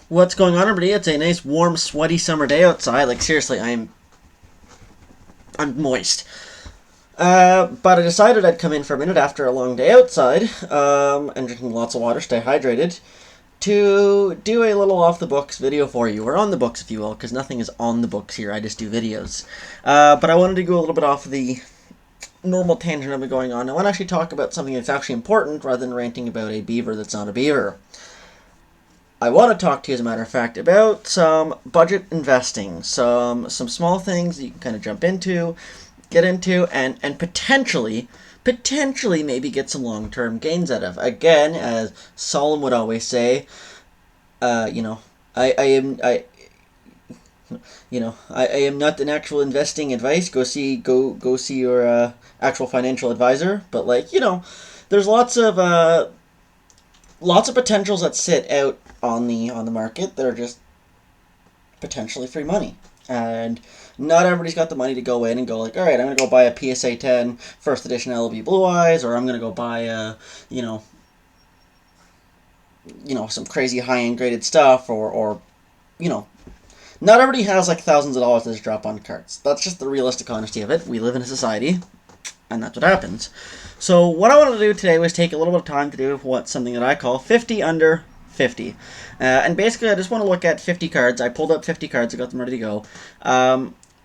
What's going on, everybody? It's a nice, warm, sweaty summer day outside. Like, seriously, I'm moist. But I decided I'd come in for a minute after a long day outside, and drinking lots of water, stay hydrated, to do a little off-the-books video for you, or on the books, if you will, because nothing is on the books here, I just do videos. But I wanted to go a little bit off the normal tangent I've been going on. I want to actually talk about something that's actually important, rather than ranting about a beaver that's not a beaver. I want to talk to you, as a matter of fact, about some budget investing, some small things that you can kind of jump into, get into, and potentially maybe get some long-term gains out of. Again, as Solemn would always say, I am not an actual investing advice. Go see your actual financial advisor. But there's lots of potentials that sit out on the market that are just potentially free money, and not everybody's got the money to go in and go like, all right, I'm gonna go buy a PSA 10 first edition LB Blue Eyes, or I'm gonna go buy a some crazy high end graded stuff, or not everybody has like thousands of dollars to just drop on cards. That's just the realistic honesty of it. We live in a society, and that's what happens. So what I wanted to do today was take a little bit of time to do something that I call 50 under 50. And basically I just want to look at 50 cards. I pulled up 50 cards, I got them ready to go,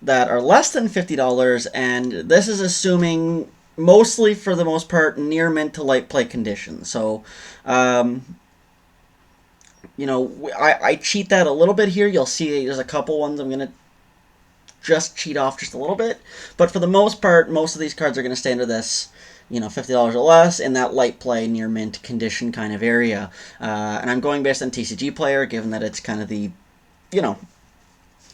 that are less than $50, and this is assuming, mostly for the most part, near mint to light play condition. So, I cheat that a little bit here. You'll see there's a couple ones I'm going to just cheat off just a little bit. But for the most part, most of these cards are going to stay under this, $50 or less in that light play, near mint condition kind of area. And I'm going based on TCG Player, given that it's kind of the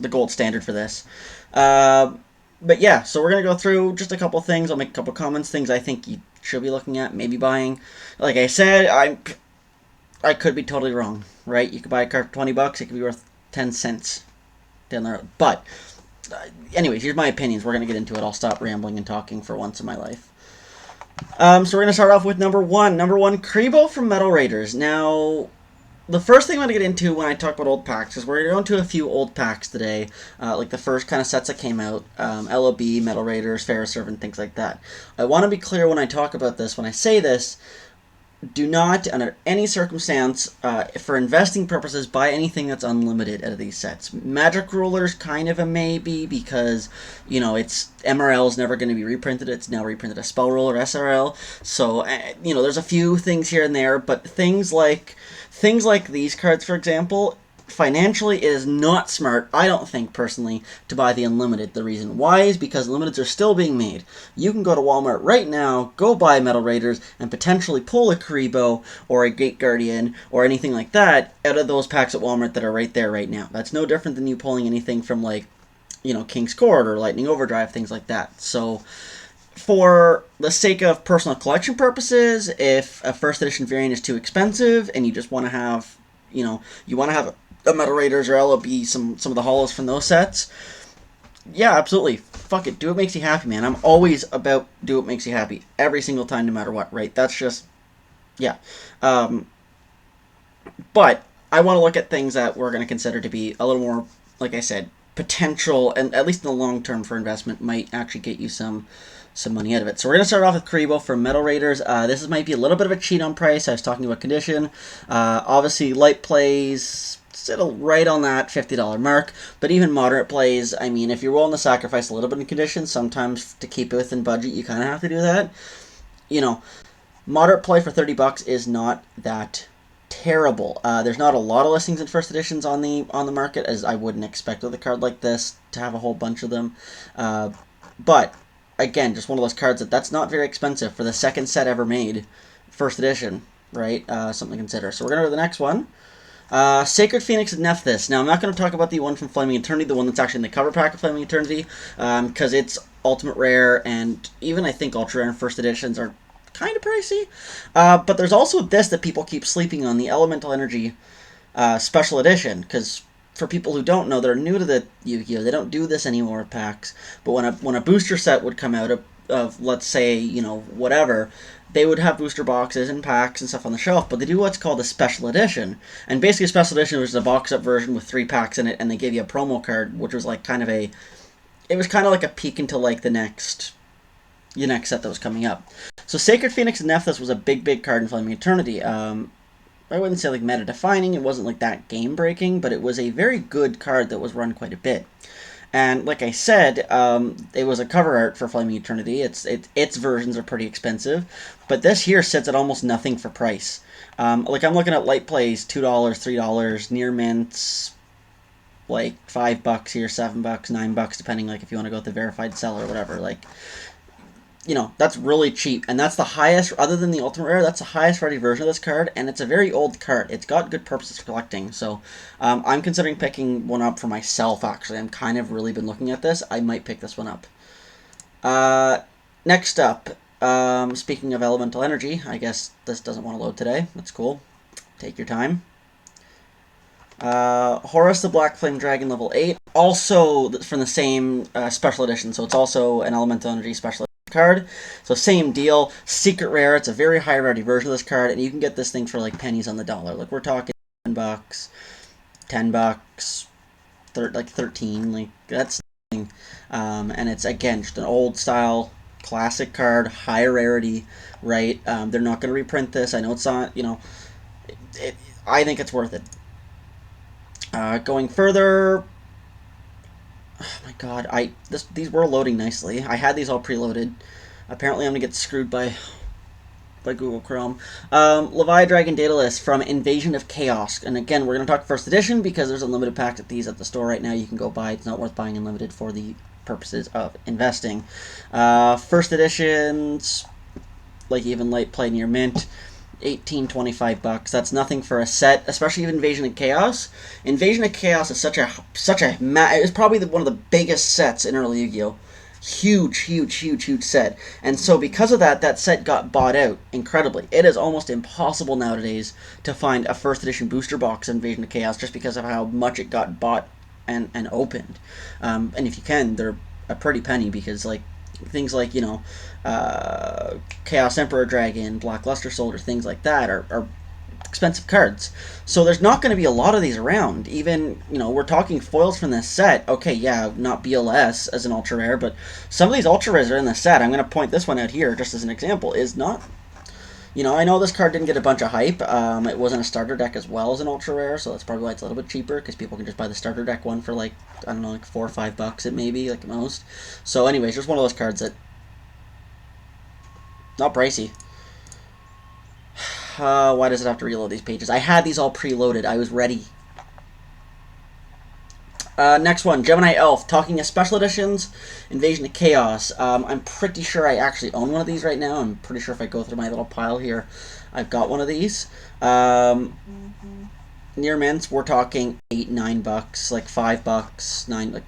gold standard for this. But yeah, so we're going to go through just a couple things. I'll make a couple comments, things I think you should be looking at, maybe buying. Like I said, I could be totally wrong, right? You could buy a card for $20, it could be worth 10 cents down the road. But anyways, here's my opinions. We're going to get into it. I'll stop rambling and talking for once in my life. So we're going to start off with number one. Number one, Kribo from Metal Raiders. Now, the first thing I'm going to get into when I talk about old packs is we're going to go into a few old packs today, like the first kind of sets that came out, LOB, Metal Raiders, Pharaoh Servant, things like that. I want to be clear when I talk about this, when I say this, do not, under any circumstance, for investing purposes, buy anything that's unlimited out of these sets. Magic Ruler's kind of a maybe, because, it's MRL is never going to be reprinted. It's now reprinted as Spell Ruler, SRL. So, there's a few things here and there, but things like these cards, for example, financially, it is not smart, I don't think, personally, to buy the Unlimited. The reason why is because Limiteds are still being made. You can go to Walmart right now, go buy Metal Raiders, and potentially pull a Kribo or a Gate Guardian or anything like that out of those packs at Walmart that are right there right now. That's no different than you pulling anything from, King's Court or Lightning Overdrive, things like that. So, for the sake of personal collection purposes, if a first edition variant is too expensive and you just want to have, you want to have the Metal Raiders or LOB, some of the holos from those sets, yeah, absolutely. Fuck it. Do what makes you happy, man. I'm always about do what makes you happy. Every single time, no matter what, right? That's just, yeah. But I want to look at things that we're going to consider to be a little more, like I said, potential, and at least in the long term for investment, might actually get you some money out of it. So we're going to start off with Kribo from Metal Raiders. This might be a little bit of a cheat on price. I was talking about condition. Obviously, light plays settle right on that $50 mark, but even moderate plays, I mean, if you're willing to sacrifice a little bit in condition, sometimes to keep it within budget, you kind of have to do that. Moderate play for $30 is not that terrible. There's not a lot of listings in first editions on the market, as I wouldn't expect with a card like this to have a whole bunch of them. But again, just one of those cards that's not very expensive for the second set ever made, first edition, right? Something to consider. So we're gonna go to the next one. Sacred Phoenix and Nephthys. Now, I'm not going to talk about the one from Flaming Eternity, the one that's actually in the cover pack of Flaming Eternity, because it's ultimate rare, and even I think ultra rare and first editions are kind of pricey. But there's also this that people keep sleeping on, the Elemental Energy special edition, because for people who don't know, that are new to the Yu-Gi-Oh, they don't do this anymore with packs. But when a booster set would come out, let's say, whatever, they would have booster boxes and packs and stuff on the shelf, but they do what's called a special edition. And basically, a special edition was a box up version with 3 packs in it, and they gave you a promo card, which was like it was kind of like a peek into like the next set that was coming up. So Sacred Phoenix and Nephthys was a big card in Flaming Eternity. I wouldn't say like meta defining, it wasn't like that game breaking, but it was a very good card that was run quite a bit. And like I said, it was a cover art for Flaming Eternity. Its versions are pretty expensive, but this here sits at almost nothing for price. Like I'm looking at light plays, $2, $3, near mints, like $5 here, $7, $9, depending like if you want to go with the verified seller or whatever. Like, that's really cheap, and that's the highest, other than the Ultimate Rare, that's the highest ready version of this card, and it's a very old card. It's got good purposes for collecting, so I'm considering picking one up for myself, actually. I'm kind of really been looking at this. I might pick this one up. Next up, speaking of elemental energy, I guess this doesn't want to load today. That's cool. Take your time. Horus the Black Flame Dragon level 8, also from the same special edition, so it's also an elemental energy special card. So same deal, secret rare. It's a very high rarity version of this card, and you can get this thing for like pennies on the dollar. Like we're talking $10, $10, like 13. Like that's nothing. And it's again just an old style classic card, high rarity, right? They're not going to reprint this. I know it's not. I think it's worth it. Going further. Oh my god, these were loading nicely. I had these all preloaded. Apparently I'm going to get screwed by Google Chrome. Levi Dragon Daedalus from Invasion of Chaos. And again, we're going to talk first edition because there's unlimited packs of these at the store right now. You can go buy. It's not worth buying unlimited for the purposes of investing. First editions, like even light play near mint, $18, $25. That's nothing for a set, especially Invasion of Chaos. Invasion of Chaos is it's probably one of the biggest sets in early Yu-Gi-Oh! Huge set. And so because of that set got bought out incredibly. It is almost impossible nowadays to find a first edition booster box of Invasion of Chaos just because of how much it got bought and opened. And if you can, they're a pretty penny because like things like, Chaos Emperor Dragon, Black Luster Soldier, things like that are expensive cards. So there's not going to be a lot of these around. Even, we're talking foils from this set. Okay, yeah, not BLS as an ultra rare, but some of these ultra rares are in the set. I'm going to point this one out here just as an example. Is not, I know this card didn't get a bunch of hype. It wasn't a starter deck as well as an ultra rare, so that's probably why it's a little bit cheaper, because people can just buy the starter deck one for like, I don't know, like $4 or $5 it maybe, like at most. So anyways, just one of those cards that not pricey. Why does it have to reload these pages? I had these all preloaded. I was ready. Next one, Gemini Elf. Talking of special editions, Invasion of Chaos. I'm pretty sure I actually own one of these right now. I'm pretty sure if I go through my little pile here, I've got one of these. Near mints, we're talking $8, $9, like $5, $9, like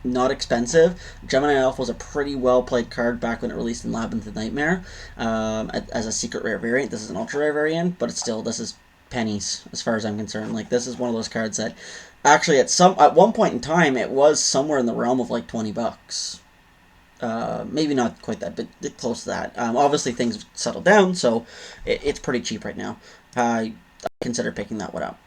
not expensive. Gemini Elf was a pretty well played card back when it released in Labyrinth of Nightmare as a secret rare variant. This is an ultra rare variant, but this is pennies as far as I'm concerned. Like this is one of those cards that actually at one point in time it was somewhere in the realm of like $20. Maybe not quite that, but close to that. Obviously things have settled down, so it's pretty cheap right now. I consider picking that one up.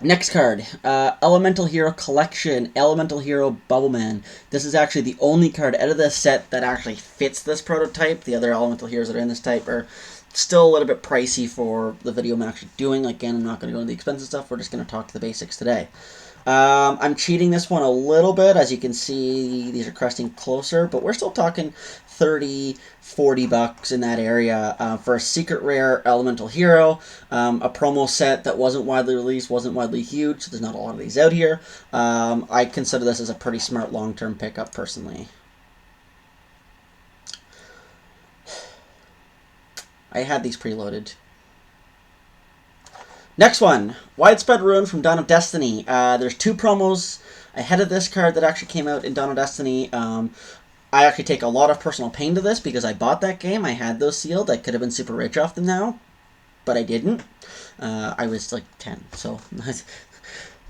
Next card, Elemental Hero Collection, Elemental Hero Bubbleman. This is actually the only card out of this set that actually fits this prototype. The other Elemental Heroes that are in this type are still a little bit pricey for the video I'm actually doing. Again, I'm not going to go into the expensive stuff. We're just going to talk to the basics today. I'm cheating this one a little bit. As you can see, these are cresting closer, but we're still talking $30, $40 in that area for a secret rare elemental hero, a promo set that wasn't widely released, wasn't widely huge, so there's not a lot of these out here. I consider this as a pretty smart long-term pickup personally. I had these preloaded. Next one, Widespread Ruin from Dawn of Destiny. There's 2 promos ahead of this card that actually came out in Dawn of Destiny. I actually take a lot of personal pain to this because I bought that game. I had those sealed. I could have been super rich off them now, but I didn't. I was like 10, so...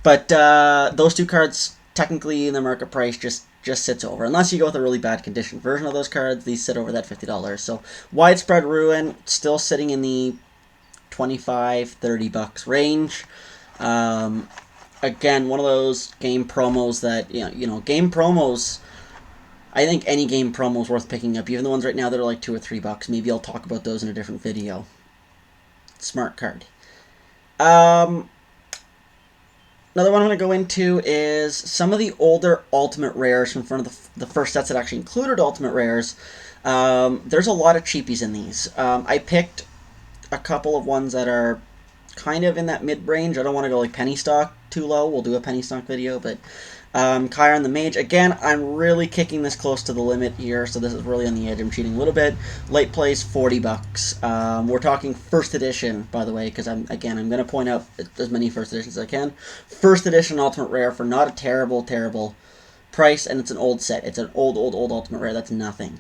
But those 2 cards technically the market price just sits over. Unless you go with a really bad condition version of those cards, these sit over that $50. So widespread ruin, still sitting in the $25-$30 range. Again, one of those game promos that, game promos, I think any game promo is worth picking up. Even the ones right now that are like $2 or $3. Maybe I'll talk about those in a different video. Smart card. Another one I'm going to go into is some of the older Ultimate Rares from front of the first sets that actually included Ultimate Rares. There's a lot of cheapies in these. I picked a couple of ones that are kind of in that mid-range. I don't want to go like penny stock too low. We'll do a penny stock video, but Chiron the Mage. Again, I'm really kicking this close to the limit here, so this is really on the edge. I'm cheating a little bit. Late plays, $40. We're talking first edition, by the way, because I'm going to point out as many first editions as I can. First edition Ultimate Rare for not a terrible, terrible price, and it's an old set. It's an old Ultimate Rare. That's nothing.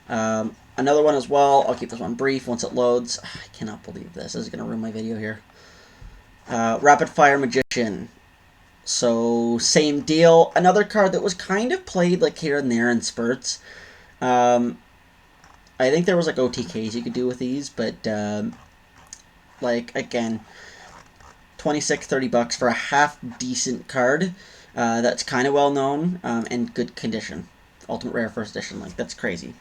Another one as well. I'll keep this one brief once it loads. I cannot believe this. This is going to ruin my video here. Rapid Fire Magician. So, same deal. Another card that was kind of played like here and there in spurts. I think there was like OTKs you could do with these, but like again, $26-$30 for a half decent card that's kind of well known and good condition. Ultimate Rare First Edition, like that's crazy.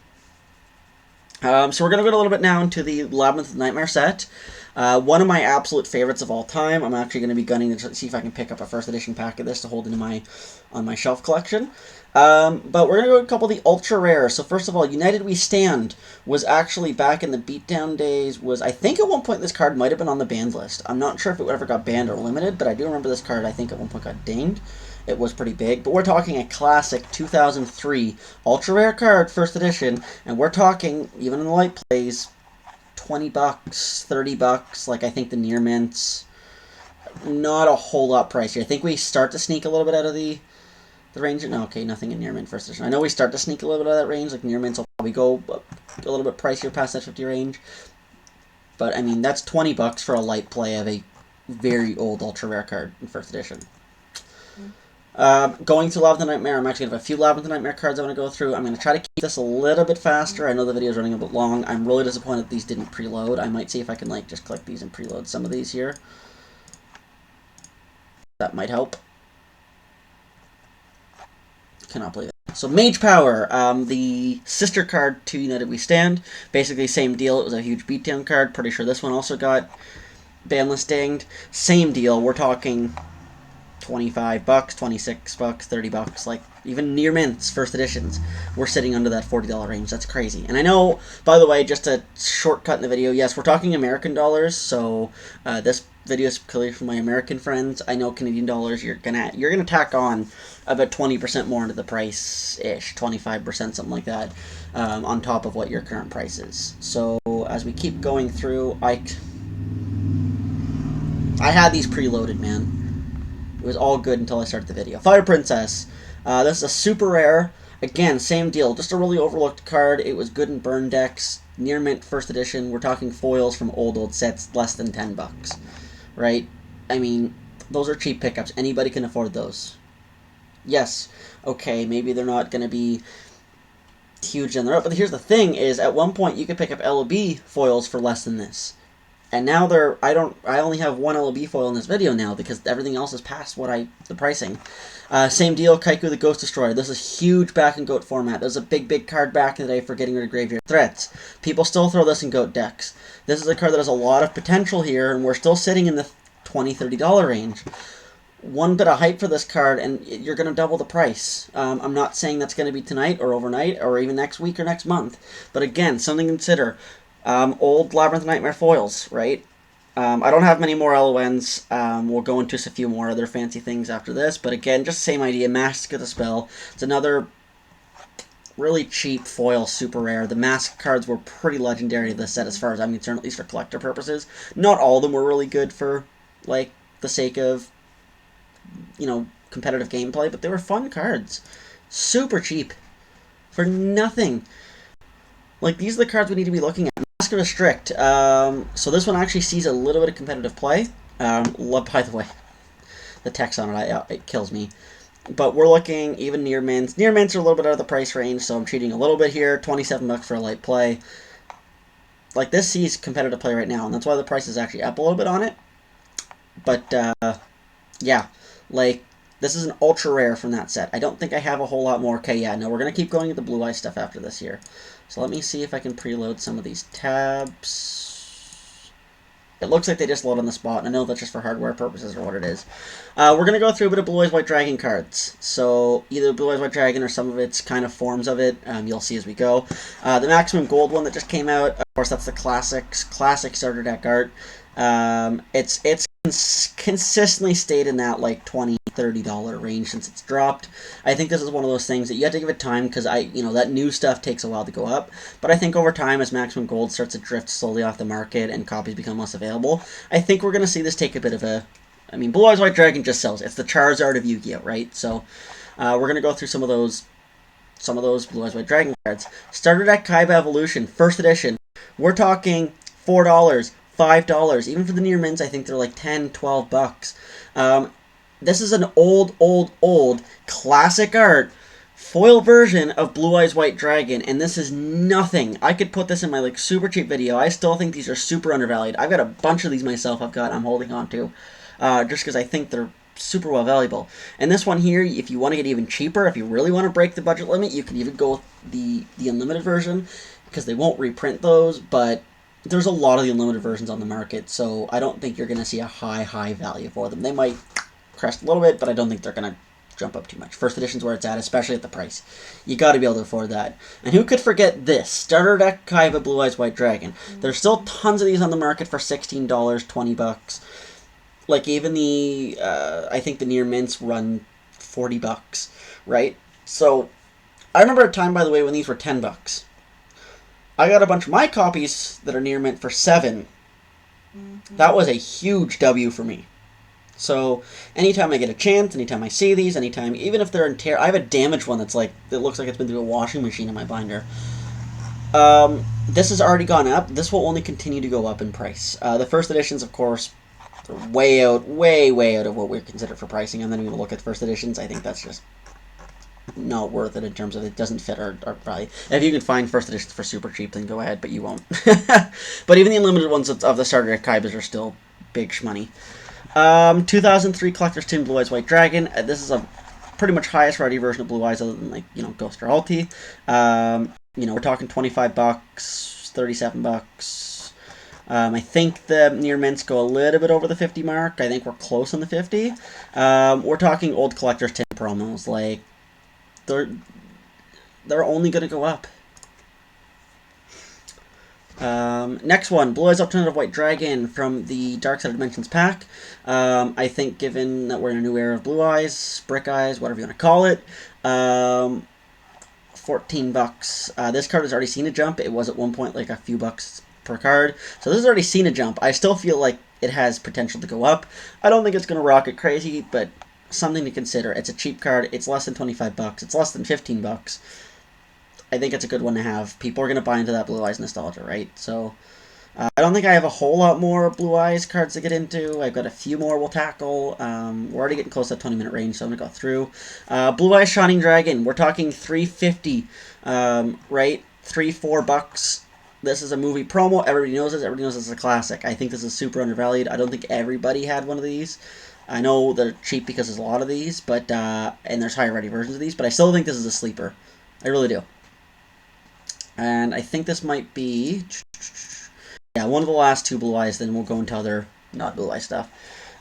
So we're going to go a little bit now into the Labyrinth of Nightmare set. One of my absolute favorites of all time. I'm actually going to be gunning to see if I can pick up a first edition pack of this to hold on my shelf collection. But we're going to go a couple of the ultra rares. So first of all, United We Stand was actually back in the beatdown days. I think at one point this card might have been on the banned list. I'm not sure if it ever got banned or limited, but I do remember this card I think at one point got dinged. It was pretty big, but we're talking a classic 2003 ultra rare card, first edition, and we're talking, even in the light plays, $20, $30, like I think the near mints. Not a whole lot pricier. I think we start to sneak a little bit out of the range. No, okay, nothing in near mint first edition. I know we start to sneak a little bit out of that range, like near mints will probably go a little bit pricier past that 50 range. But, I mean, that's $20 for a light play of a very old ultra rare card in first edition. Going to Labyrinth of Nightmare, I'm actually going to have a few Labyrinth of Nightmare cards I want to go through. I'm going to try to keep this a little bit faster. I know the video is running a bit long. I'm really disappointed that these didn't preload. I might see if I can just click these and preload some of these here. That might help. Cannot believe it. So Mage Power, the sister card to United We Stand. Basically same deal. It was a huge beatdown card. Pretty sure this one also got ban list dinged. Same deal. We're talking $25, $26, $30, like even near mints, first editions, we're sitting under that $40 range. That's crazy. And I know, by the way, just a shortcut in the video, yes, we're talking American dollars, so this video is clearly for my American friends. I know Canadian dollars, you're gonna tack on about 20% more into the price-ish, 25%, something like that, on top of what your current price is. So as we keep going through, I had these preloaded, man. It was all good until I started the video. Fire Princess. This is a super rare. Again, same deal. Just a really overlooked card. It was good in burn decks. Near mint first edition. We're talking foils from old sets, less than $10. Right? I mean, those are cheap pickups. Anybody can afford those. Yes. Okay, maybe they're not going to be huge in the road. But here's the thing is, at one point, you could pick up LOB foils for less than this. And now I only have one LOB foil in this video now because everything else is past the pricing. Same deal, Kaiku the Ghost Destroyer. This is huge back in GOAT format. There's a big card back in the day for getting rid of graveyard threats. People still throw this in GOAT decks. This is a card that has a lot of potential here, and we're still sitting in the $20, $30 range. One bit of hype for this card, and you're going to double the price. I'm not saying that's going to be tonight or overnight or even next week or next month. But again, something to consider. Old Labyrinth Nightmare foils, right? I don't have many more LONs. We'll go into just a few more other fancy things after this. But again, just same idea. Mask of the Spell. It's another really cheap foil, super rare. The mask cards were pretty legendary to this set as far as I'm concerned, at least for collector purposes. Not all of them were really good for, like, the sake of, competitive gameplay. But they were fun cards. Super cheap. For nothing. Like, these are the cards we need to be looking at. Mask of Restrict. So this one actually sees a little bit of competitive play. By the way, the text on it, it kills me. But we're looking even near mints. Near mints are a little bit out of the price range, so I'm cheating a little bit here. 27 bucks for a light play. Like, this sees competitive play right now, and that's why the price is actually up a little bit on it. But, yeah, like, this is an ultra rare from that set. I don't think I have a whole lot more. Okay, yeah, no, we're going to keep going with the blue eye stuff after this here. So let me see if I can preload some of these tabs. It looks like they just load on the spot, and I know that's just for hardware purposes or what it is. We're going to go through a bit of Blue Eyes White Dragon cards. So either Blue Eyes White Dragon or some of its kind of forms of it. You'll see as we go. The Maximum Gold one that just came out, of course, that's the classic starter deck art. It's consistently stayed in that like $20, $30 range since it's dropped. I think this is one of those things that you have to give it time because that new stuff takes a while to go up. But I think over time, as Maximum Gold starts to drift slowly off the market and copies become less available, I think we're going to see this take a bit of a... I mean, Blue Eyes White Dragon just sells. It's the Charizard of Yu-Gi-Oh, right? So we're going to go through some of those Blue Eyes White Dragon cards. Starter Deck Kaiba Evolution, first edition. We're talking $4. $5. Even for the near mints, I think they're like 10, 12 bucks. This is an old classic art foil version of Blue Eyes White Dragon, and this is nothing. I could put this in my like super cheap video. I still think these are super undervalued. I've got a bunch of these myself. I'm holding on to, just because I think they're super well valuable. And this one here, if you want to get even cheaper, if you really want to break the budget limit, you can even go with the unlimited version, because they won't reprint those, but there's a lot of the unlimited versions on the market, so I don't think you're going to see a high value for them. They might crest a little bit, but I don't think they're going to jump up too much. First edition's where it's at, especially at the price. You got to be able to afford that. And who could forget this? Starter Deck Kaiba Blue Eyes White Dragon. There's still tons of these on the market for $16, $20. Like, even the, I think the near mints run $40, right? So, I remember a time, by the way, when these were $10. I got a bunch of my copies that are near mint for $7. That was a huge W for me. So anytime I get a chance, anytime I see these, anytime, even if they're in tear, I have a damaged one that's like, it looks like it's been through a washing machine in my binder. This has already gone up. This will only continue to go up in price. The first editions, of course, are way out of what we consider for pricing. I'm not even going to look at first editions. I think that's just not worth it in terms of it doesn't fit our value. If you can find first editions for super cheap, then go ahead, but you won't. But even the unlimited ones of the starter deck Kaibas are still big shmoney. 2003 Collector's Tin Blue Eyes White Dragon. This is a pretty much highest rarity version of Blue Eyes, other than, like, Ghost or Ulti. We're talking $25, $37. I think the near mints go a little bit over the 50 mark. I think we're close on the 50. We're talking old Collector's Tin promos. Like, they're only going to go up. Next one, Blue Eyes Alternative White Dragon from the Dark Side of Dimensions pack. I think given that we're in a new era of Blue Eyes, Brick Eyes, whatever you want to call it, $14. This card has already seen a jump. It was at one point like a few bucks per card. So this has already seen a jump. I still feel like it has potential to go up. I don't think it's going to rocket crazy, but something to consider. It's a cheap card. It's less than $25. It's less than $15. I think it's a good one to have. People are going to buy into that Blue Eyes nostalgia, right? So I don't think I have a whole lot more Blue Eyes cards to get into. I've got a few more we'll tackle. We're already getting close to that 20-minute range, so I'm going to go through. Blue Eyes Shining Dragon. We're talking $3.50, right? $3-4. This is a movie promo. Everybody knows this. Everybody knows this is a classic. I think this is super undervalued. I don't think everybody had one of these. I know they're cheap because there's a lot of these, but and there's higher rarity versions of these, but I still think this is a sleeper. I really do. And I think this might be, yeah, one of the last two Blue Eyes, then we'll go into other not Blue Eye stuff.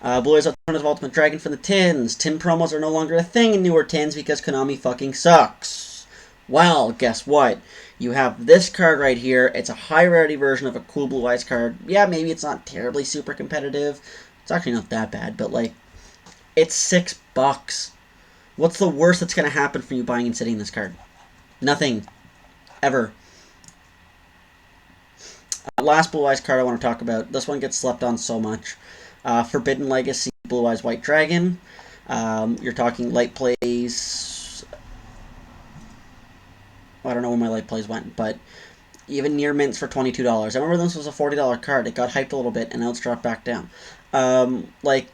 Blue Eyes Alternative Ultimate Dragon from the tins. Tin promos are no longer a thing in newer tins because Konami fucking sucks. Well, guess what? You have this card right here. It's a high rarity version of a cool Blue Eyes card. Yeah, maybe it's not terribly super competitive. It's actually not that bad, but like, it's $6. What's the worst that's going to happen for you buying and sitting this card? Nothing. Ever. Last Blue Eyes card I want to talk about. This one gets slept on so much. Forbidden Legacy Blue Eyes White Dragon. You're talking light plays. I don't know where my light plays went, but even near mints for $22. I remember this was a $40 card. It got hyped a little bit, and now it's dropped back down. Like,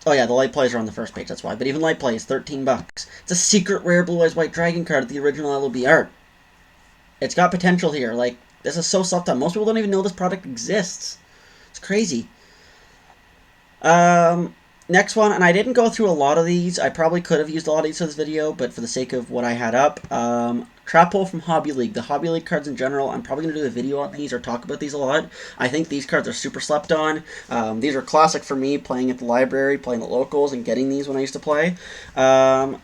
Oh yeah, the light plays are on the first page, that's why. But even light plays, 13 bucks. It's a secret rare Blue Eyes White Dragon card at the original LOB art. It's got potential here. Like, this is so slept on. Most people don't even know this product exists. It's crazy. Next one, and I didn't go through a lot of these. I probably could have used a lot of these for this video, but for the sake of what I had up, Trap Hole from Hobby League. The Hobby League cards in general, I'm probably going to do a video on these or talk about these a lot. I think these cards are super slept on. These are classic for me, playing at the library, playing at locals, and getting these when I used to play. $8,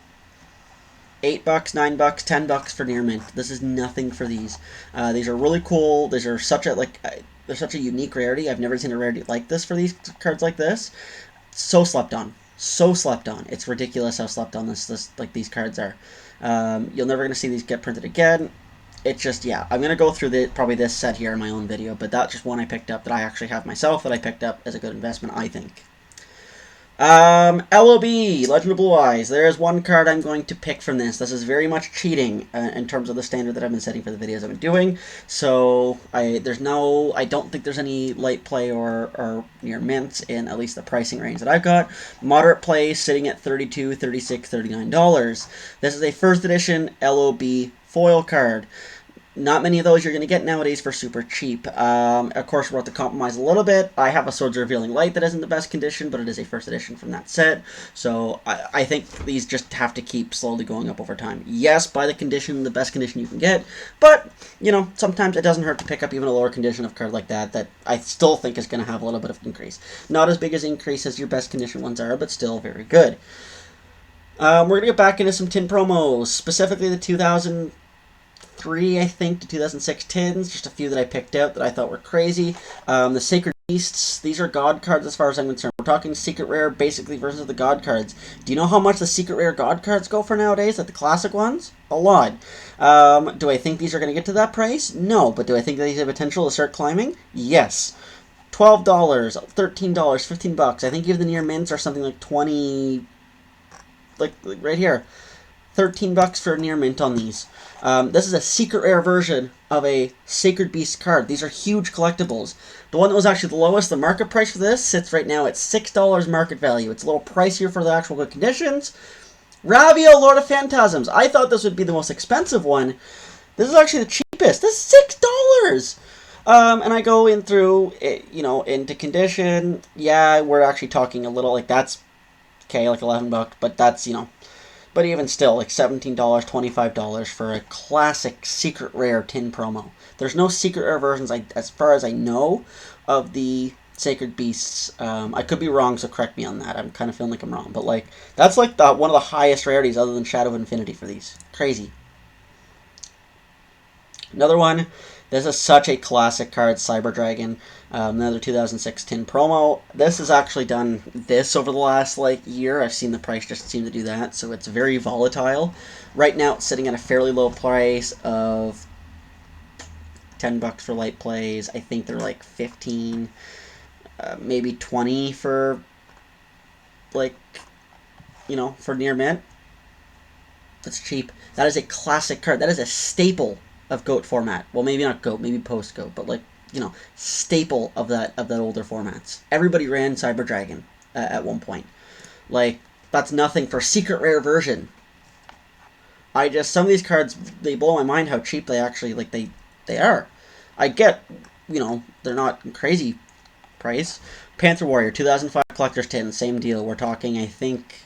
$9, $10 for near mint. This is nothing for these. These are really cool. These are such a they're such a unique rarity. I've never seen a rarity like this for these cards like this. So slept on. So slept on. It's ridiculous how slept on like these cards are. You're never going to see these get printed again. It's just, yeah, I'm going to go through probably this set here in my own video, but that's just one I picked up that I actually have myself that I picked up as a good investment, I think. LOB, Legend of Blue Eyes. There's one card I'm going to pick from this. This is very much cheating in terms of the standard that I've been setting for the videos I've been doing. So I don't think there's any light play or near mints in at least the pricing range that I've got. Moderate play sitting at $32, $36, $39. This is a first edition LOB foil card. Not many of those you're going to get nowadays for super cheap. Of course, we're at the compromise a little bit. I have a Swords of Revealing Light that isn't the best condition, but it is a first edition from that set. So I think these just have to keep slowly going up over time. Yes, by the condition, the best condition you can get. But, you know, sometimes it doesn't hurt to pick up even a lower condition of card like that I still think is going to have a little bit of increase. Not as big as increase as your best condition ones are, but still very good. We're going to get back into some tin promos, specifically the 2003, I think, to 2006 tins. Just a few that I picked out that I thought were crazy. The Sacred Beasts. These are God cards as far as I'm concerned. We're talking secret rare, basically, versions of the God cards. Do you know how much the secret rare God cards go for nowadays, like the classic ones? A lot. Do I think these are going to get to that price? No. But do I think these have potential to start climbing? Yes. $12, $13, $15. I think even the near mints are something like 20, like right here. $13 for a near mint on these. This is a secret rare version of a Sacred Beast card. These are huge collectibles. The one that was actually the lowest, the market price for this, sits right now at $6 market value. It's a little pricier for the actual good conditions. Ravio, Lord of Phantasms. I thought this would be the most expensive one. This is actually the cheapest. This is $6! And I go in through, into condition. Yeah, we're actually talking a little, like that's, okay, like $11, but that's, but even still, like $17, $25 for a classic secret rare tin promo. There's no secret rare versions, as far as I know, of the Sacred Beasts. I could be wrong, so correct me on that. I'm kind of feeling like I'm wrong. But like that's like one of the highest rarities other than Shadow of Infinity for these. Crazy. Another one. This is such a classic card, Cyber Dragon. Another 2006 tin promo. This has actually done this over the last year. I've seen the price just seem to do that, so it's very volatile. Right now, it's sitting at a fairly low price of $10 for light plays. I think they're like 15, maybe 20 for for near mint. That's cheap. That is a classic card. That is a staple of GOAT format. Well, maybe not GOAT, maybe post-GOAT, but staple of that older formats. Everybody ran Cyber Dragon at one point. That's nothing for secret rare version. Some of these cards, they blow my mind how cheap they actually, they are. I get, they're not crazy price. Panther Warrior, 2005 Collector's Tin, same deal. We're talking, I think,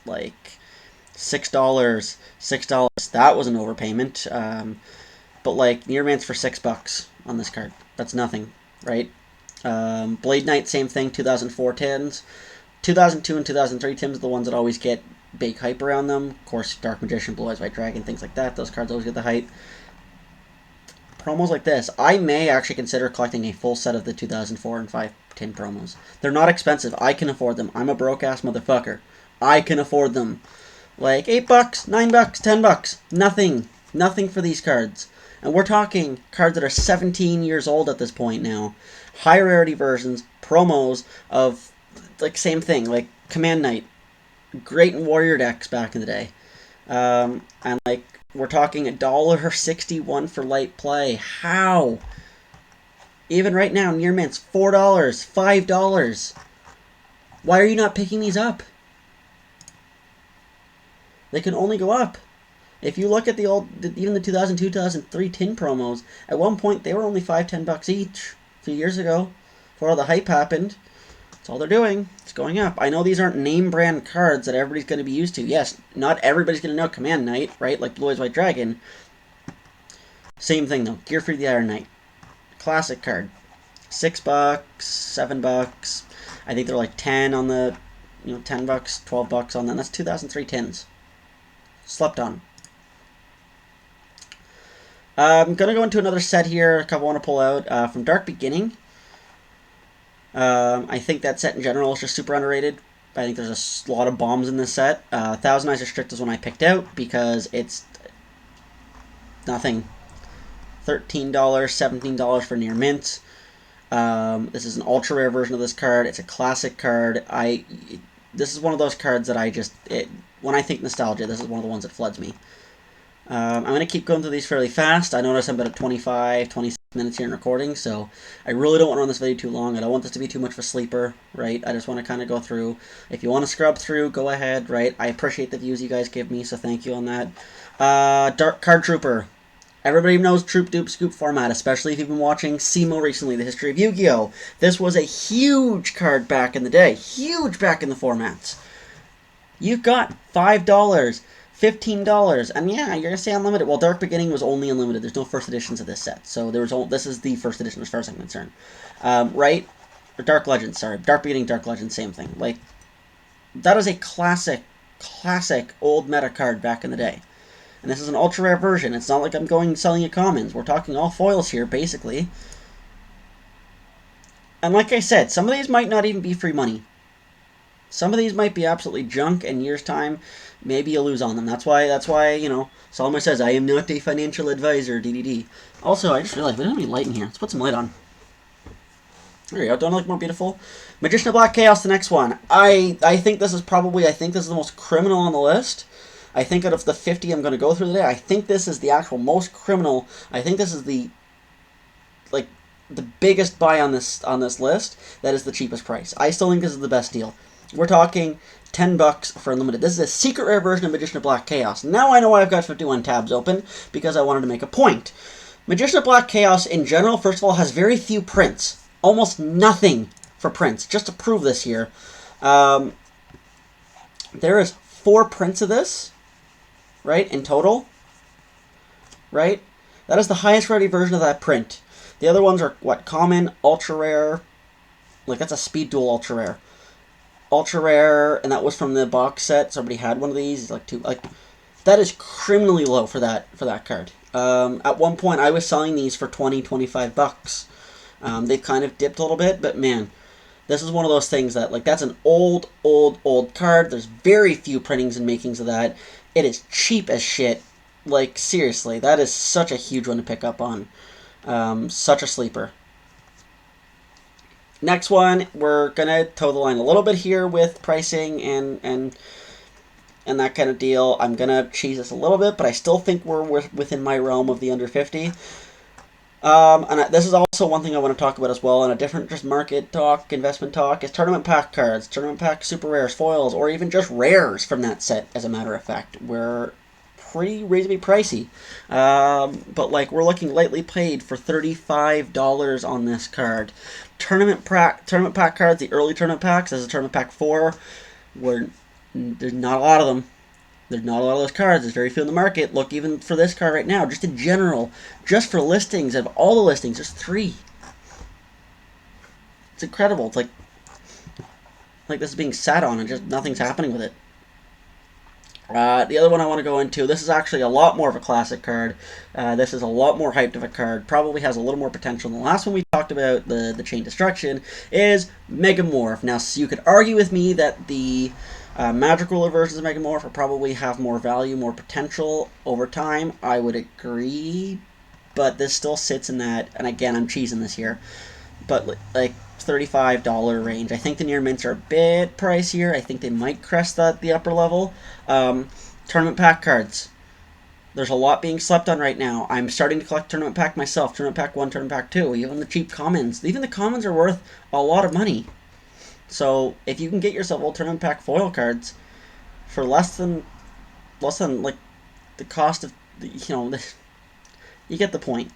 $6. That was an overpayment. But near mint's for $6 on this card. That's nothing, right? Blade Knight, same thing. 2004 tins. 2002 and 2003 tins are the ones that always get big hype around them. Of course, Dark Magician, Blue Eyes White Dragon, things like that. Those cards always get the hype. Promos like this, I may actually consider collecting a full set of the 2004 and 5 tin promos. They're not expensive. I can afford them. I'm a broke-ass motherfucker. I can afford them. $8, $9, $10. Nothing for these cards. And we're talking cards that are 17 years old at this point now. High rarity versions, promos of, same thing, Command Knight. Great in Warrior decks back in the day. And, we're talking $1.61 for light play. How? Even right now, near mint's $4, $5. Why are you not picking these up? They can only go up. If you look at the old, even the 2002, 2003 tin promos, at one point they were only $5-10 each a few years ago, before all the hype happened. That's all they're doing. It's going up. I know these aren't name brand cards that everybody's going to be used to. Yes, not everybody's going to know Command Knight, right? Like Blue Eyes White Dragon. Same thing though. Gearfried the Iron Knight. Classic card. $6, $7. I think they're like 10 on the, $10, $12 on them. That's 2003 tins. Slept on. I'm going to go into another set here. A couple I want to pull out. From Dark Beginning. I think that set in general is just super underrated. I think there's a lot of bombs in this set. Thousand Eyes Restrict is one I picked out because it's nothing. $13, $17 for near mint. This is an ultra rare version of this card. It's a classic card. This is one of those cards that when I think nostalgia, this is one of the ones that floods me. I'm going to keep going through these fairly fast. I notice I'm about at 26 minutes here in recording, so I really don't want to run this video too long. I don't want this to be too much of a sleeper, right? I just want to kind of go through. If you want to scrub through, go ahead, right? I appreciate the views you guys give me, so thank you on that. Dark Card Trooper. Everybody knows Troop Dupe Scoop format, especially if you've been watching SEMO recently, the history of Yu-Gi-Oh! This was a huge card back in the day. Huge back in the formats. You've got $5. $15, and yeah, you're gonna say unlimited. Well, Dark Beginning was only unlimited. There's no first editions of this set, so this is the first edition as far as I'm concerned, right? Or Dark Legends, sorry, Dark Beginning, Dark Legends, same thing. Like that is a classic old meta card back in the day, and this is an ultra rare version. It's not like I'm going selling you commons. We're talking all foils here, basically. And like I said, some of these might not even be free money. Some of these might be absolutely junk in years' time. Maybe you'll lose on them. That's why, Solemn says, I am not a financial advisor, DDD. Also, I just realized we don't have any light in here. Let's put some light on. There you go. Don't I look more beautiful? Magician of Black Chaos, the next one. I think this is the most criminal on the list. I think out of the 50 I'm going to go through today, I think this is the actual most criminal. I think this is the biggest buy on this list. That is the cheapest price. I still think this is the best deal. We're talking $10 for unlimited. This is a secret rare version of Magician of Black Chaos. Now I know I've got 51 tabs open because I wanted to make a point. Magician of Black Chaos in general, first of all, has very few prints. Almost nothing for prints. Just to prove this here. There is 4 prints of this, right, in total. Right? That is the highest rarity version of that print. The other ones are, what, common, ultra rare. Like, that's a speed duel ultra rare. Ultra rare, and that was from the box set. Somebody had one of these. That is criminally low for that card. At one point, I was selling these for $20-25. They've kind of dipped a little bit, but man, this is one of those things that that's an old card. There's very few printings and makings of that. It is cheap as shit. Like seriously, that is such a huge one to pick up on. Such a sleeper. Next one, we're going to toe the line a little bit here with pricing and that kind of deal. I'm going to cheese this a little bit, but I still think we're within my realm of the under 50. This is also one thing I want to talk about as well, and a different just market talk, investment talk, is tournament pack cards, tournament pack super rares, foils, or even just rares from that set, as a matter of fact. We're pretty reasonably pricey. But we're looking lightly paid for $35 on this card. Tournament pack cards, the early tournament packs, as a tournament pack 4, there's not a lot of them. There's not a lot of those cards. There's very few in the market. Look, even for this card right now, just in general, just for listings, of all the listings, there's 3. It's incredible. It's like this is being sat on and just nothing's happening with it. The other one I want to go into, this is actually a lot more of a classic card. This is a lot more hyped of a card. Probably has a little more potential than the last one we talked about, the Chain Destruction, is Megamorph. Now, so you could argue with me that the Magic Ruler versions of Megamorph probably have more value, more potential over time. I would agree, but this still sits in that, and again, I'm cheesing this here, but $35 range. I think the near mints are a bit pricier. I think they might crest the upper level. Tournament pack cards. There's a lot being slept on right now. I'm starting to collect tournament pack myself. Tournament pack 1, tournament pack 2. Even the cheap commons. Even the commons are worth a lot of money. So if you can get yourself Ultra Impact foil cards for less than like the cost of you get the point.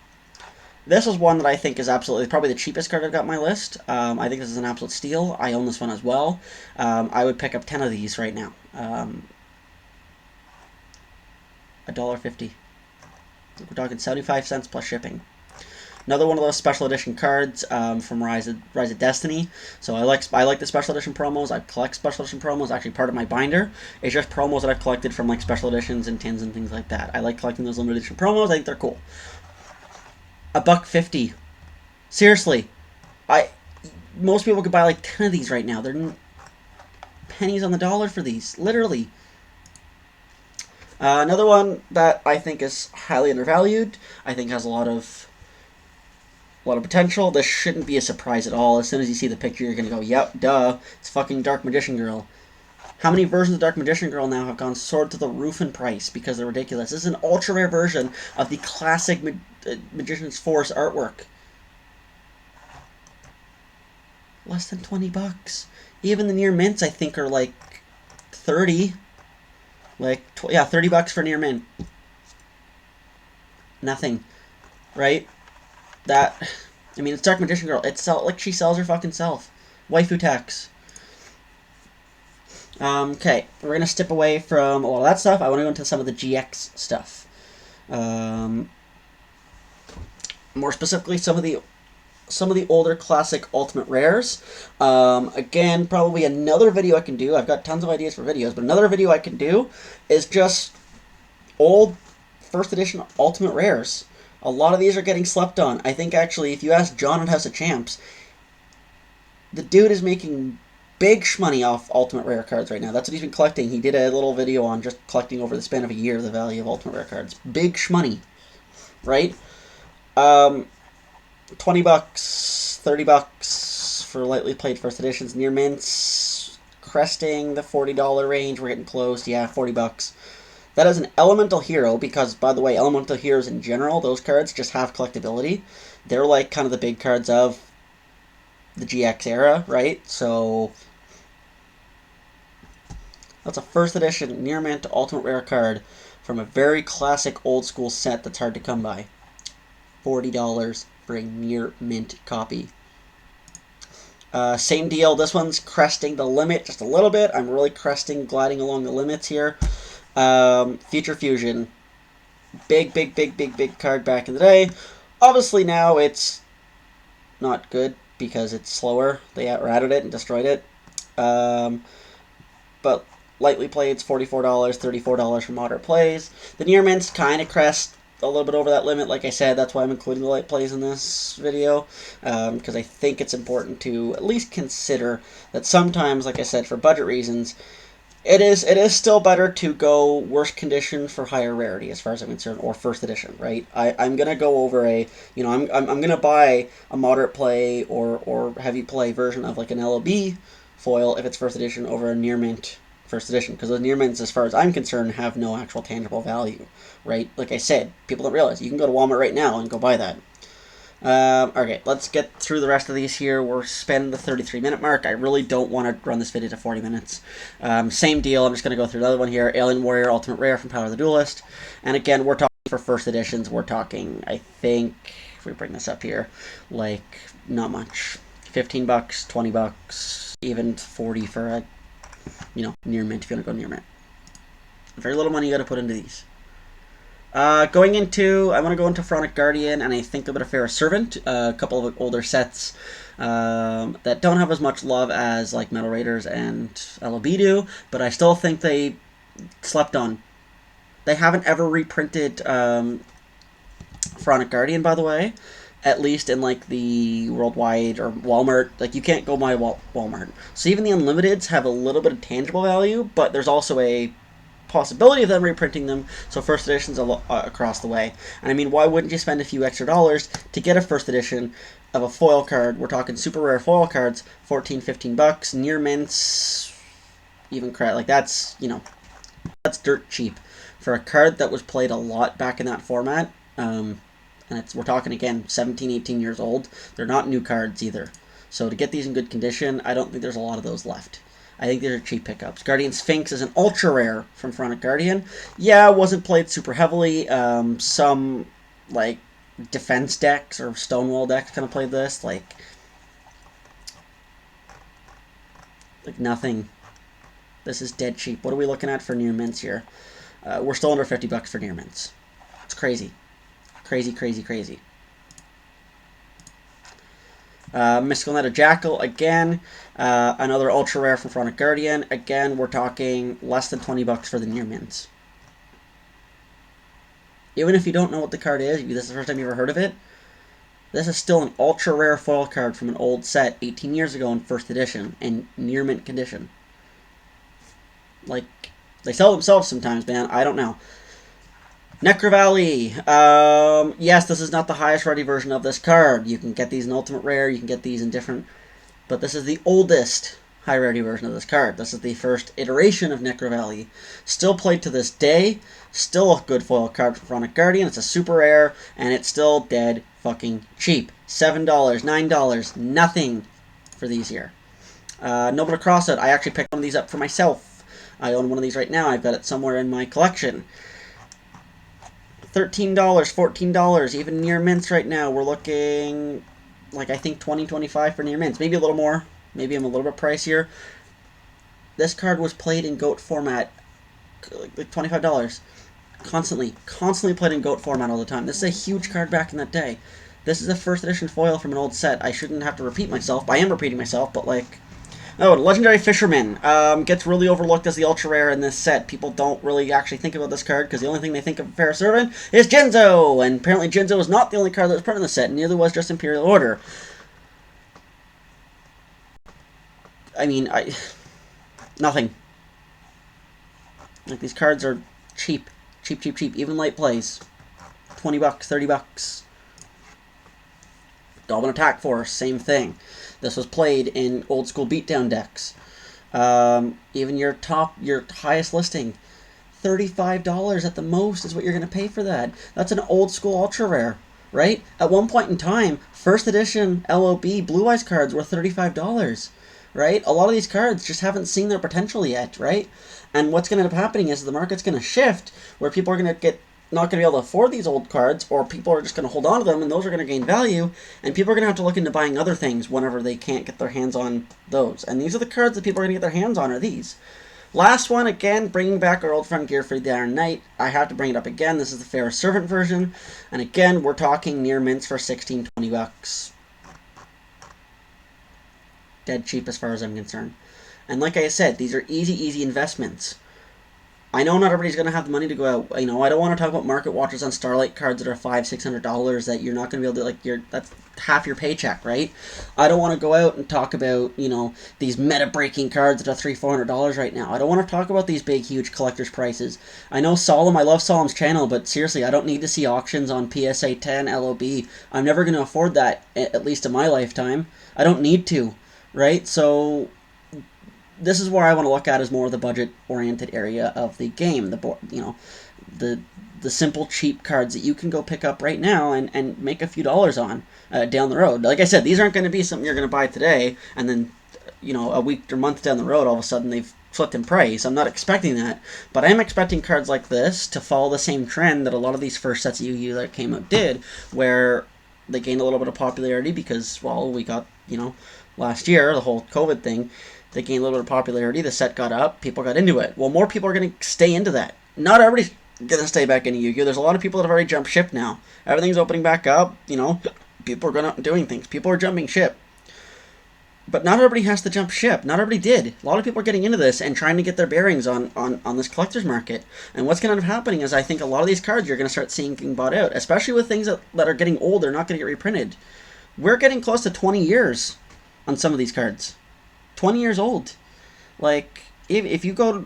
This is one that I think is absolutely probably the cheapest card I've got on my list. I think this is an absolute steal. I own this one as well. I would pick up 10 of these right now. $1.50. We're talking 75 cents plus shipping. Another one of those special edition cards from Rise of Destiny. So I like the special edition promos. I collect special edition promos. Actually, part of my binder is just promos that I've collected from like special editions and tins and things like that. I like collecting those limited edition promos. I think they're cool. $1.50. Seriously, most people could buy like 10 of these right now. They're pennies on the dollar for these, literally. Another one that I think is highly undervalued. I think has a lot of potential. This shouldn't be a surprise at all. As soon as you see the picture, you're gonna go, "Yep, duh, it's fucking Dark Magician Girl." How many versions of Dark Magician Girl now have gone soared to the roof in price because they're ridiculous? This is an ultra rare version of the classic Magician's Force artwork. Less than $20. Even the near mints, I think, are like 30. Like, yeah, $30 for near mint. Nothing, right? That, I mean, it's Dark Magician Girl. It's like she sells her fucking self. Waifu tax. Okay, we're gonna step away from all of that stuff. I want to go into some of the GX stuff. More specifically, some of the older classic ultimate rares. Again, probably another video I can do. I've got tons of ideas for videos, but another video I can do is just old first edition ultimate rares. A lot of these are getting slept on. I think actually, if you ask John at House of Champs, the dude is making big shmoney off ultimate rare cards right now. That's what he's been collecting. He did a little video on just collecting over the span of a year the value of ultimate rare cards. Big shmoney, right? $20, $30 for lightly played first editions. Near mints, cresting the $40 range. We're getting close. Yeah, $40. That is an Elemental Hero because, by the way, Elemental Heroes in general, those cards just have collectability. They're like kind of the big cards of the GX era, right? So that's a first edition near mint ultimate rare card from a very classic old school set that's hard to come by. $40 for a near mint copy. Same deal. This one's cresting the limit just a little bit. I'm really gliding along the limits here. Future Fusion. Big card back in the day. Obviously now it's not good because it's slower. They routed it and destroyed it. But lightly played, it's $44, $34 for moderate plays. The near mints kind of crest a little bit over that limit. Like I said, that's why I'm including the light plays in this video, because I think it's important to at least consider that sometimes, like I said, for budget reasons, it is still better to go worst condition for higher rarity, as far as I'm concerned, or first edition, right? I'm gonna go over I'm gonna buy a moderate play or heavy play version of like an LOB foil if it's first edition over a near mint first edition, because those near mints, as far as I'm concerned, have no actual tangible value, right? Like I said, people don't realize you can go to Walmart right now and go buy that. Okay, let's get through the rest of these here. We're spending the 33-minute mark. I really don't want to run this video to 40 minutes. Same deal. I'm just going to go through another one here. Alien Warrior Ultimate Rare from Power of the Duelist. And again, we're talking for first editions. We're talking, I think, if we bring this up here, like, not much. $15, $20, even 40 for a, near mint if you want to go near mint. Very little money you got to put into these. I want to go into Pharaonic Guardian, and I think a bit of Pharaoh Servant, a couple of older sets that don't have as much love as like Metal Raiders and LOB do, but I still think they slept on. They haven't ever reprinted Pharaonic Guardian, by the way, at least in like the Worldwide or Walmart. Like, you can't go buy Walmart. So even the Unlimiteds have a little bit of tangible value, but there's also a possibility of them reprinting them, so first editions across the way. And I mean, why wouldn't you spend a few extra dollars to get a first edition of a foil card? We're talking super rare foil cards, $14, $15, near mints, even like that's dirt cheap for a card that was played a lot back in that format. And we're talking again 17, 18 years old. They're not new cards either. So to get these in good condition, I don't think there's a lot of those left. I think these are cheap pickups. Guardian Sphinx is an ultra rare from Pharaonic Guardian. Yeah, it wasn't played super heavily. Some like defense decks or Stonewall decks kind of played this. Like nothing. This is dead cheap. What are we looking at for near mints here? We're still under $50 for near mints. It's crazy. Crazy, crazy, crazy. Mystical Knight of Jackal, again, another ultra rare from Pharaonic Guardian. Again, we're talking less than $20 for the near mints. Even if you don't know what the card is, if this is the first time you ever heard of it, this is still an ultra rare foil card from an old set 18 years ago in first edition in near mint condition. Like, they sell themselves sometimes, man. I don't know. Necro Valley. Yes, this is not the highest ready version of this card. You can get these in Ultimate Rare. You can get these in different... But this is the oldest high rarity version of this card. This is the first iteration of Necro Valley. Still played to this day. Still a good foil card from Pharaonic Guardian. It's a super rare, and it's still dead fucking cheap. $7, $9, nothing for these here. Noble Crossout. I actually picked one of these up for myself. I own one of these right now. I've got it somewhere in my collection. $13, $14, even near mints right now. We're looking like I think $20, $25 for near mints. Maybe a little more. Maybe I'm a little bit pricier. This card was played in GOAT format, like $25. Constantly played in GOAT format all the time. This is a huge card back in that day. This is a first edition foil from an old set. I shouldn't have to repeat myself, but I am repeating myself, but like... Oh, Legendary Fisherman gets really overlooked as the ultra rare in this set. People don't really actually think about this card because the only thing they think of Fair Servant is Jinzo, and apparently Jinzo is not the only card that was put in the set. Neither was just Imperial Order. I mean, nothing. Like, these cards are cheap, cheap. Even light plays, $20, $30. Goblin Attack Force, same thing. This was played in old school beatdown decks. Even your highest listing, $35 at the most is what you're going to pay for that. That's an old school ultra rare, right? At one point in time, first edition LOB Blue Eyes cards were $35, right? A lot of these cards just haven't seen their potential yet, right? And what's going to end up happening is the market's going to shift where people are going to not going to be able to afford these old cards, or people are just going to hold on to them, and those are going to gain value, and people are going to have to look into buying other things whenever they can't get their hands on those. And these are the cards that people are going to get their hands on, are these. Last one, again, bringing back our old friend Gearfried the Iron Knight. I have to bring it up again. This is the Fair Servant version, and again, we're talking near mints for $16, $20. Dead cheap as far as I'm concerned. And like I said, these are easy investments. I know not everybody's going to have the money to go out. You know, I don't want to talk about market watchers on Starlight cards that are $500, $600 that you're not going to be able to, that's half your paycheck, right? I don't want to go out and talk about, you know, these meta-breaking cards that are $300, $400 right now. I don't want to talk about these big, huge collector's prices. I know Solemn, I love Solemn's channel, but seriously, I don't need to see auctions on PSA 10, LOB. I'm never going to afford that, at least in my lifetime. I don't need to, right? So... this is where I want to look at as more of the budget-oriented area of the game. The simple, cheap cards that you can go pick up right now and make a few dollars on down the road. Like I said, these aren't going to be something you're going to buy today, and then, you know, a week or month down the road, all of a sudden they've flipped in price. I'm not expecting that, but I am expecting cards like this to follow the same trend that a lot of these first sets of Yu-Gi-Oh that came out did, where they gained a little bit of popularity because, well, we got, you know, last year, the whole COVID thing. They gained a little bit of popularity. The set got up. People got into it. Well, more people are going to stay into that. Not everybody's going to stay back into Yu-Gi-Oh! There's a lot of people that have already jumped ship now. Everything's opening back up. You know, people are going out and doing things. People are jumping ship. But not everybody has to jump ship. Not everybody did. A lot of people are getting into this and trying to get their bearings on this collector's market. And what's going to end up happening is I think a lot of these cards you're going to start seeing getting bought out, especially with things that are getting old. They're not going to get reprinted. We're getting close to 20 years on some of these cards. 20 years old. Like, if you go,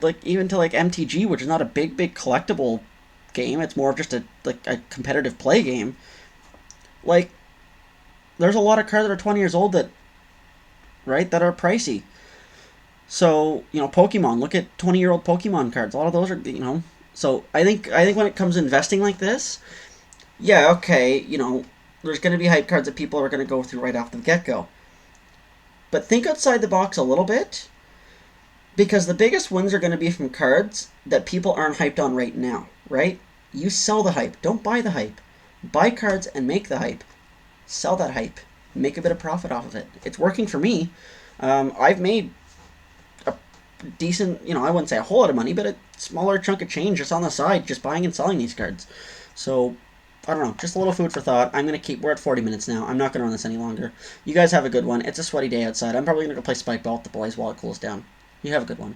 like, even to, like, MTG, which is not a big collectible game, it's more of just a competitive play game, like, there's a lot of cards that are 20 years old that, right, that are pricey. So, you know, Pokemon, look at 20-year-old Pokemon cards. A lot of those are, you know, so I think when it comes to investing like this, yeah, okay, you know, there's going to be hype cards that people are going to go through right off the get-go. but think outside the box a little bit, because the biggest wins are going to be from cards that people aren't hyped on right now, right? You sell the hype. Don't buy the hype. Buy cards and make the hype. Sell that hype. Make a bit of profit off of it. It's working for me. I've made a decent, I wouldn't say a whole lot of money, but a smaller chunk of change just on the side, just buying and selling these cards. So, I don't know, just a little food for thought. We're at 40 minutes now. I'm not going to run this any longer. You guys have a good one. It's a sweaty day outside. I'm probably going to go play spike ball with the boys while it cools down. You have a good one.